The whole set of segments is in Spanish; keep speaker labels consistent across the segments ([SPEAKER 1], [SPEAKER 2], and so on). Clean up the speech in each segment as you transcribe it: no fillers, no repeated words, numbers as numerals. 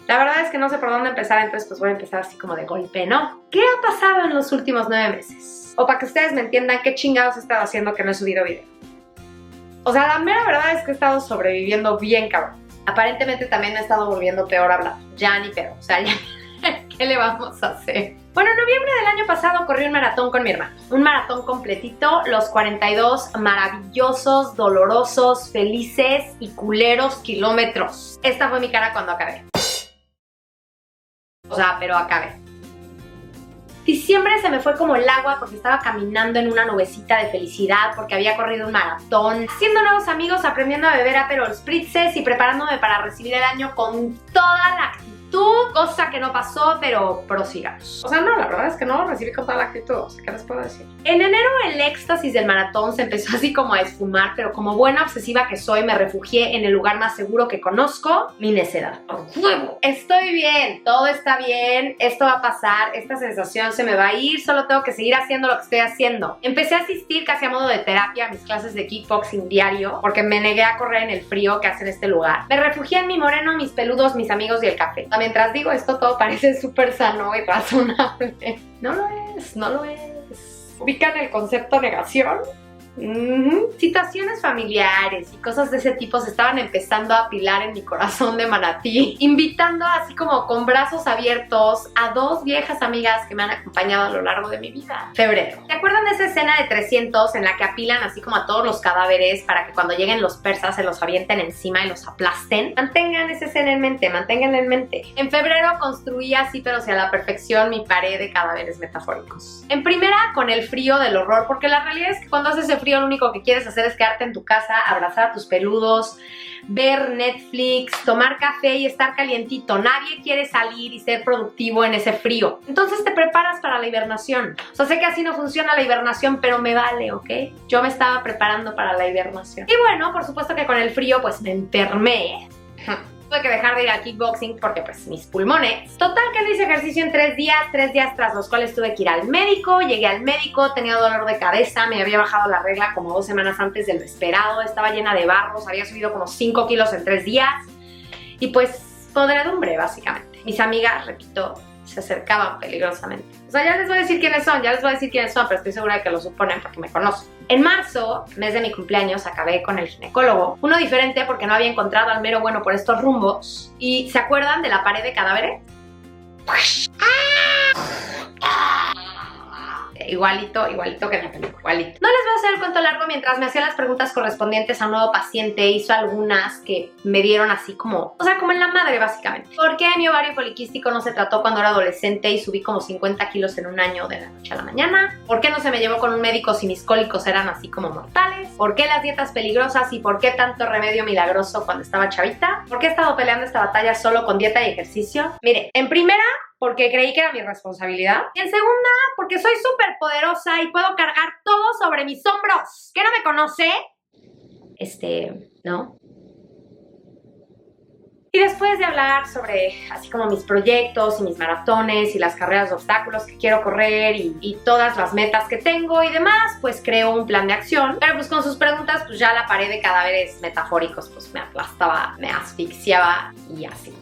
[SPEAKER 1] La verdad es que no sé por dónde empezar, entonces pues voy a empezar así como de golpe, ¿no? ¿Qué ha pasado en los últimos 9 meses? O para que ustedes me entiendan qué chingados he estado haciendo que no he subido video. O sea, la mera verdad es que he estado sobreviviendo bien cabrón. Aparentemente también me he estado volviendo peor hablando. Ya ni peor, o sea, ya... ¿Qué le vamos a hacer? Bueno, en noviembre del año pasado corrí un maratón con mi hermano. Un maratón completito, los 42 maravillosos, dolorosos, felices y culeros kilómetros. Esta fue mi cara cuando acabé. O sea, pero acabé. Diciembre se me fue como el agua porque estaba caminando en una nubecita de felicidad porque había corrido un maratón, haciendo nuevos amigos, aprendiendo a beber Aperol Spritzes y preparándome para recibir el año con toda la actitud, cosa que no pasó, pero prosigamos. O sea, no, la verdad es que no lo recibí con toda la actitud, o sea, ¿qué les puedo decir? En enero el éxtasis del maratón se empezó así como a esfumar, pero como buena obsesiva que soy, me refugié en el lugar más seguro que conozco, mi necedad. ¡Huevo! Estoy bien, todo está bien, esto va a pasar, esta sensación se me va a ir, solo tengo que seguir haciendo lo que estoy haendo. Empecé a asistir casi a modo de terapia a mis clases de kickboxing diario, porque me negué a correr en el frío que hace en este lugar. Me refugié en mi moreno, mis peludos, mis amigos y el café. Mientras digo esto, todo parece súper sano y razonable. No lo es, no lo es. ¿Ubican el concepto negación? Situaciones familiares y cosas de ese tipo se estaban empezando a apilar en mi corazón de manatí, invitando así como con brazos abiertos a 2 viejas amigas que me han acompañado a lo largo de mi vida. Febrero. ¿Se acuerdan de esa escena de 300 en la que apilan así como a todos los cadáveres para que cuando lleguen los persas se los avienten encima y los aplasten? Mantengan esa escena en mente, manténganla en mente. En febrero construí así pero sí a la perfección mi pared de cadáveres metafóricos. En primera con el frío del horror, porque la realidad es que cuando haces ese frío lo único que quieres hacer es quedarte en tu casa, abrazar a tus peludos, ver Netflix, tomar café y estar calientito. Nadie quiere salir y ser productivo en ese frío. Entonces te preparas para la hibernación. O sea, sé que así no funciona la hibernación, pero me vale, ¿ok? Yo me estaba preparando para la hibernación. Y bueno, por supuesto que con el frío pues me enfermé. Tuve que dejar de ir al kickboxing porque pues mis pulmones. Total que no hice ejercicio en 3 días tras los cuales tuve que ir al médico. Llegué al médico, tenía dolor de cabeza, me había bajado la regla como 2 semanas antes de lo esperado, estaba llena de barros, había subido como 5 kilos en 3 días y pues podredumbre básicamente. Mis amigas, repito, se acercaban peligrosamente. O sea, ya les voy a decir quiénes son, pero estoy segura de que lo suponen porque me conocen. En marzo, mes de mi cumpleaños, acabé con el ginecólogo. Uno diferente porque no había encontrado al mero bueno por estos rumbos. ¿Y se acuerdan de la pared de cadáveres? Igualito que en la película, igualito. No les voy a hacer el cuento largo. Mientras me hacía las preguntas correspondientes a un nuevo paciente, hizo algunas que me dieron así como, o sea, como en la madre básicamente. ¿Por qué mi ovario poliquístico no se trató cuando era adolescente y subí como 50 kilos en un año de la noche a la mañana? ¿Por qué no se me llevó con un médico si mis cólicos eran así como mortales? ¿Por qué las dietas peligrosas y por qué tanto remedio milagroso cuando estaba chavita? ¿Por qué he estado peleando esta batalla solo con dieta y ejercicio? Mire, en primera, porque creí que era mi responsabilidad. Y en segunda, porque soy súper poderosa y puedo cargar todo sobre mis hombros. ¿Qué no me conoce? ¿No? Y después de hablar sobre así como mis proyectos y mis maratones y las carreras de obstáculos que quiero correr y todas las metas que tengo y demás, pues creo un plan de acción. Pero pues con sus preguntas, pues ya la pared de cadáveres metafóricos pues me aplastaba, me asfixiaba y así.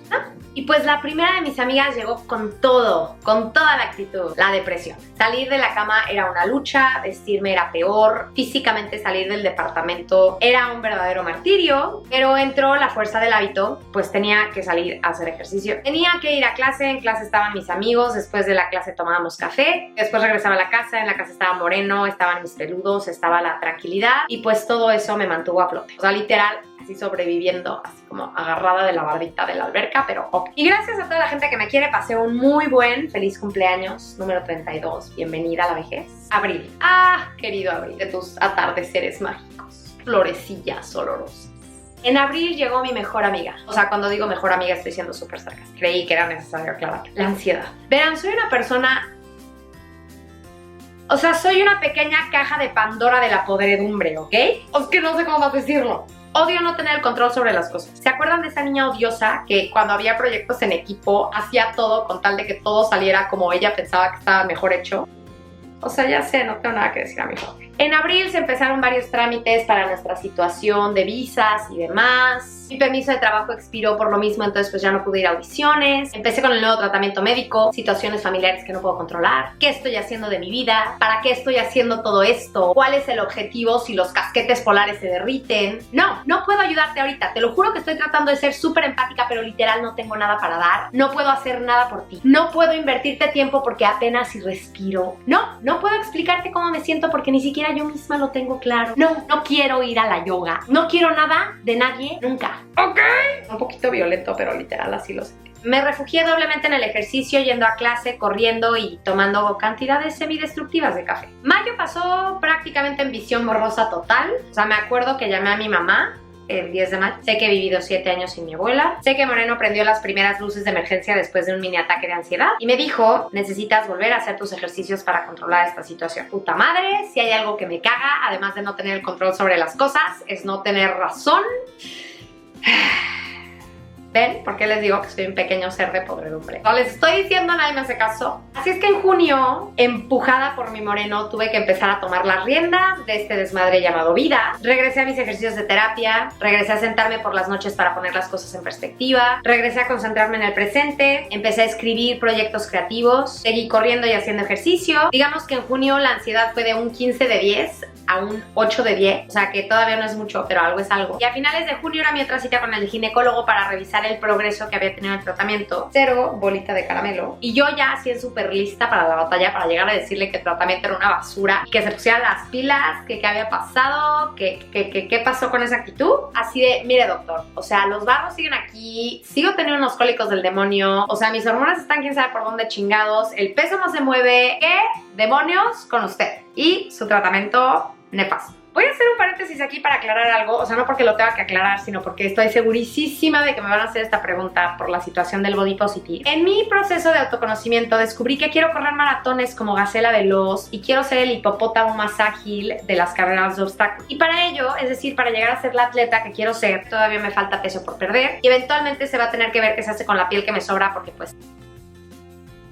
[SPEAKER 1] Y pues la primera de mis amigas llegó con todo, con toda la actitud, la depresión. Salir de la cama era una lucha, vestirme era peor, físicamente salir del departamento era un verdadero martirio, pero entró la fuerza del hábito, pues tenía que salir a hacer ejercicio. Tenía que ir a clase, en clase estaban mis amigos, después de la clase tomábamos café, después regresaba a la casa, en la casa estaba Moreno, estaban mis peludos, estaba la tranquilidad y pues todo eso me mantuvo a flote. O sea, literal, así sobreviviendo, así como agarrada de la bardita de la alberca, pero ok. Y gracias a toda la gente que me quiere, pasé un muy buen feliz cumpleaños, número 32, bienvenida a la vejez. Abril. Querido Abril, de tus atardeceres mágicos, florecillas olorosas. En abril llegó mi mejor amiga. O sea, cuando digo mejor amiga estoy siendo súper sarcástica. Creí que era necesario aclarar. La ansiedad. Verán, soy una persona... O sea, soy una pequeña caja de Pandora de la podredumbre, ¿ok? Es que no sé cómo más decirlo. Odio no tener el control sobre las cosas. ¿Se acuerdan de esa niña odiosa que cuando había proyectos en equipo hacía todo con tal de que todo saliera como ella pensaba que estaba mejor hecho? O sea, ya sé, no tengo nada que decir a mi favor. En abril se empezaron varios trámites para nuestra situación de visas y demás. Mi permiso de trabajo expiró por lo mismo, entonces pues ya no pude ir a audiciones. Empecé con el nuevo tratamiento médico, situaciones familiares que no puedo controlar. ¿Qué estoy haciendo de mi vida? ¿Para qué estoy haciendo todo esto? ¿Cuál es el objetivo si los casquetes polares se derriten? No puedo ayudarte ahorita. Te lo juro que estoy tratando de ser súper empática, pero literal no tengo nada para dar. No puedo hacer nada por ti. No puedo invertirte tiempo porque apenas si respiro. No puedo explicarte cómo me siento porque ni siquiera yo misma lo tengo claro. No quiero ir a la yoga. No quiero nada de nadie nunca. ¿Ok? Un poquito violento, pero literal así lo sentí. Me refugié doblemente en el ejercicio, yendo a clase, corriendo y tomando cantidades semidestructivas de café. Mayo pasó prácticamente en visión borrosa total. O sea, me acuerdo que llamé a mi mamá el 10 de mayo. Sé que he vivido 7 años sin mi abuela. Sé que Moreno prendió las primeras luces de emergencia después de un mini ataque de ansiedad. Y me dijo, necesitas volver a hacer tus ejercicios para controlar esta situación. Puta madre, si hay algo que me caga, además de no tener el control sobre las cosas, es no tener razón. ¿Ven? ¿Por qué les digo que soy un pequeño ser de podredumbre? No les estoy diciendo, nadie me hace caso. Así es que en junio, empujada por mi Moreno, tuve que empezar a tomar las riendas de este desmadre llamado vida. Regresé a mis ejercicios de terapia, regresé a sentarme por las noches para poner las cosas en perspectiva, regresé a concentrarme en el presente, empecé a escribir proyectos creativos, seguí corriendo y haciendo ejercicio. Digamos que en junio la ansiedad fue de un 15 de 10 a un 8 de 10, o sea que todavía no es mucho, pero algo es algo. Y a finales de junio era mi otra cita con el ginecólogo para revisar el progreso que había tenido el tratamiento. 0 bolita de caramelo. Y yo ya así es súper lista para la batalla, para llegar a decirle que el tratamiento era una basura, que se pusiera las pilas, que qué había pasado, qué pasó con esa actitud. Así de, mire doctor, o sea, los barros siguen aquí, sigo teniendo unos cólicos del demonio, o sea, mis hormonas están quién sabe por dónde chingados, el peso no se mueve, ¿qué demonios con usted? Y su tratamiento nefasto. Voy a hacer un paréntesis aquí para aclarar algo, o sea, no porque lo tenga que aclarar, sino porque estoy segurísima de que me van a hacer esta pregunta por la situación del body positive. En mi proceso de autoconocimiento descubrí que quiero correr maratones como Gacela Veloz y quiero ser el hipopótamo más ágil de las carreras de obstáculos. Y para ello, es decir, para llegar a ser la atleta que quiero ser, todavía me falta peso por perder y eventualmente se va a tener que ver qué se hace con la piel que me sobra porque pues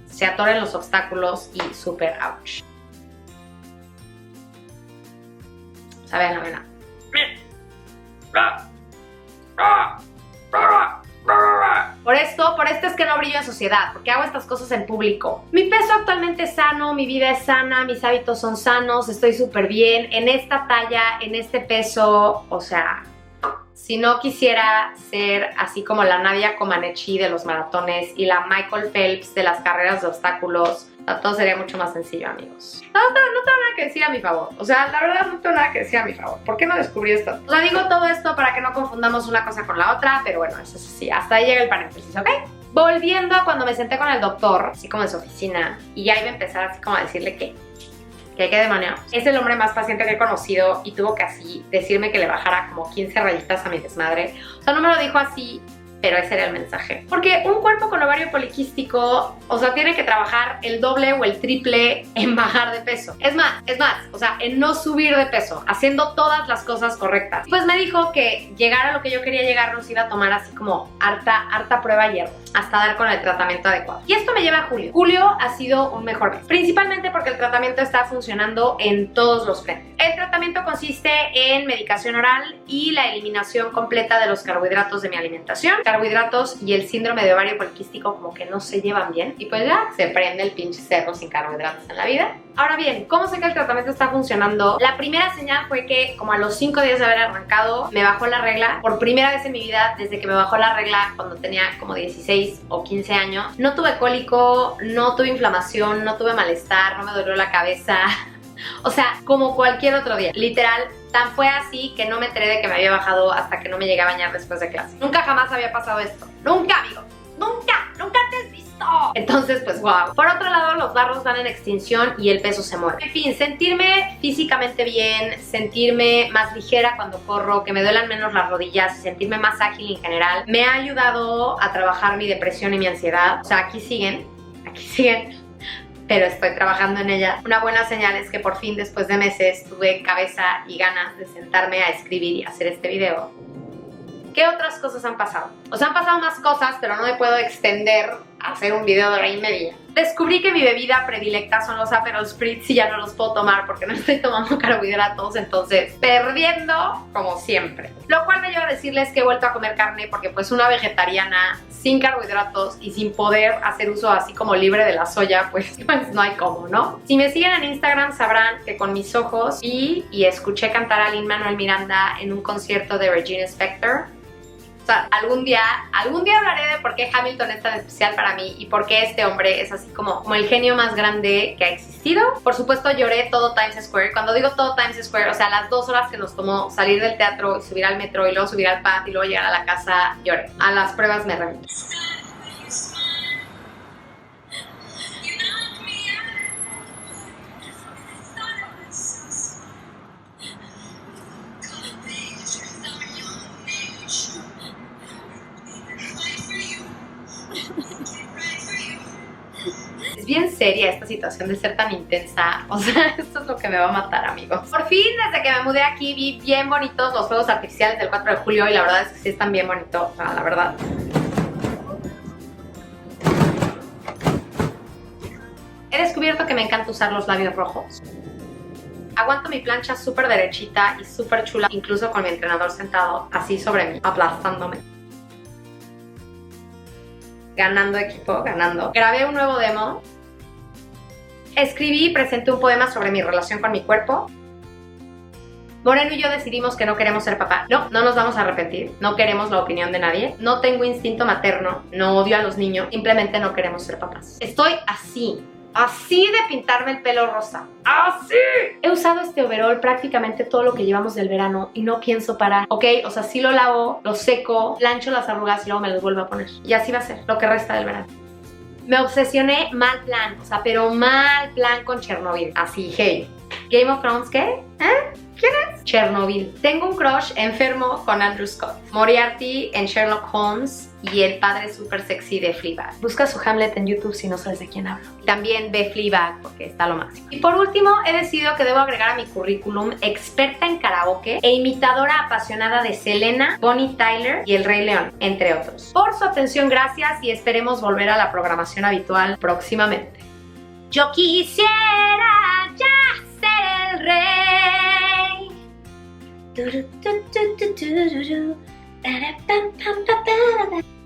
[SPEAKER 1] se atoran los obstáculos y súper ouch. O sea, vean. Por esto es que no brillo en sociedad, porque hago estas cosas en público. Mi peso actualmente es sano, mi vida es sana, mis hábitos son sanos, estoy súper bien. En esta talla, en este peso, o sea, si no quisiera ser así como la Nadia Comaneci de los maratones y la Michael Phelps de las carreras de obstáculos, todo sería mucho más sencillo, amigos. No tengo nada que decir a mi favor. O sea, la verdad no tengo nada que decir a mi favor. ¿Por qué no descubrí esto? O sea, digo todo esto para que no confundamos una cosa con la otra, pero bueno, eso sí, hasta ahí llega el paréntesis, ¿ok? Volviendo a cuando me senté con el doctor, así como en su oficina, y ya iba a empezar así como a decirle que qué demonio. Es el hombre más paciente que he conocido y tuvo que así decirme que le bajara como 15 rayitas a mi desmadre. O sea, no me lo dijo así, pero ese era el mensaje. Porque un cuerpo con ovario poliquístico, o sea, tiene que trabajar el doble o el triple en bajar de peso. Es más, o sea, en no subir de peso, haciendo todas las cosas correctas. Pues me dijo que llegar a lo que yo quería llegar nos iba a tomar así como harta prueba y hierro, hasta dar con el tratamiento adecuado. Y esto me lleva a julio. Julio ha sido un mejor mes, principalmente porque el tratamiento está funcionando en todos los frentes. El tratamiento consiste en medicación oral y la eliminación completa de los carbohidratos de mi alimentación. Carbohidratos y el síndrome de ovario poliquístico como que no se llevan bien y pues ya se prende el pinche cerro sin carbohidratos en la vida. Ahora bien, ¿cómo sé que el tratamiento está funcionando? La primera señal fue que como a los 5 días de haber arrancado me bajó la regla por primera vez en mi vida desde que me bajó la regla cuando tenía como 16 o 15 años. No tuve cólico, no tuve inflamación, no tuve malestar, no me dolió la cabeza. O sea, como cualquier otro día. Literal, tan fue así que no me enteré de que me había bajado hasta que no me llegué a bañar después de clase. Nunca jamás había pasado esto. Nunca, amigo. Nunca antes visto. Entonces, pues wow. Por otro lado, los barros van en extinción y el peso se mueve. En fin, sentirme físicamente bien, sentirme más ligera cuando corro, que me duelan menos las rodillas y sentirme más ágil en general, me ha ayudado a trabajar mi depresión y mi ansiedad. O sea, aquí siguen, pero estoy trabajando en ella. Una buena señal es que por fin, después de meses, tuve cabeza y ganas de sentarme a escribir y hacer este video. ¿Qué otras cosas han pasado? O sea, han pasado más cosas, pero no me puedo extender a hacer un video de hora y media. Descubrí que mi bebida predilecta son los Aperol Spritz y ya no los puedo tomar porque no estoy tomando carbohidratos, entonces perdiendo como siempre. Lo cual me lleva a decirles que he vuelto a comer carne porque pues una vegetariana sin carbohidratos y sin poder hacer uso así como libre de la soya, pues no hay cómo, ¿no? Si me siguen en Instagram sabrán que con mis ojos vi y escuché cantar a Lin-Manuel Miranda en un concierto de Regina Spektor. O sea, algún día hablaré de por qué Hamilton es tan especial para mí y por qué este hombre es así como el genio más grande que ha existido. Por supuesto lloré todo Times Square. Cuando digo todo Times Square, o sea, las 2 horas que nos tomó salir del teatro y subir al metro y luego subir al pad y luego llegar a la casa, lloré. A las pruebas me remito. Es bien seria esta situación de ser tan intensa, o sea, esto es lo que me va a matar, amigos. Por fin, desde que me mudé aquí, vi bien bonitos los fuegos artificiales del 4 de julio y la verdad es que sí están bien bonitos, o sea, la verdad. He descubierto que me encanta usar los labios rojos. Aguanto mi plancha súper derechita y súper chula, incluso con mi entrenador sentado así sobre mí, aplastándome. Ganando equipo, ganando. Grabé un nuevo demo. Escribí y presenté un poema sobre mi relación con mi cuerpo. Moreno y yo decidimos que no queremos ser papá. No nos vamos a arrepentir. No queremos la opinión de nadie. No tengo instinto materno. No odio a los niños. Simplemente no queremos ser papás. Estoy así de pintarme el pelo rosa. ¡Así! He usado este overall prácticamente todo lo que llevamos del verano y no pienso parar. Ok, o sea, sí lo lavo, lo seco, plancho las arrugas y luego me los vuelvo a poner. Y así va a ser lo que resta del verano. Me obsesioné mal plan, o sea, pero mal plan con Chernobyl. Así, hey. ¿Game of Thrones qué? ¿Quién es? Chernobyl. Tengo un crush enfermo con Andrew Scott. Moriarty en Sherlock Holmes y el padre súper sexy de Fleabag. Busca su Hamlet en YouTube si no sabes de quién hablo. También ve Fleabag porque está lo máximo. Y por último, he decidido que debo agregar a mi currículum experta en karaoke e imitadora apasionada de Selena, Bonnie Tyler y El Rey León, entre otros. Por su atención, gracias y esperemos volver a la programación habitual próximamente. Yo quisiera ya ser el rey. Do do do do do do do do. Ba da pam pam pa pa.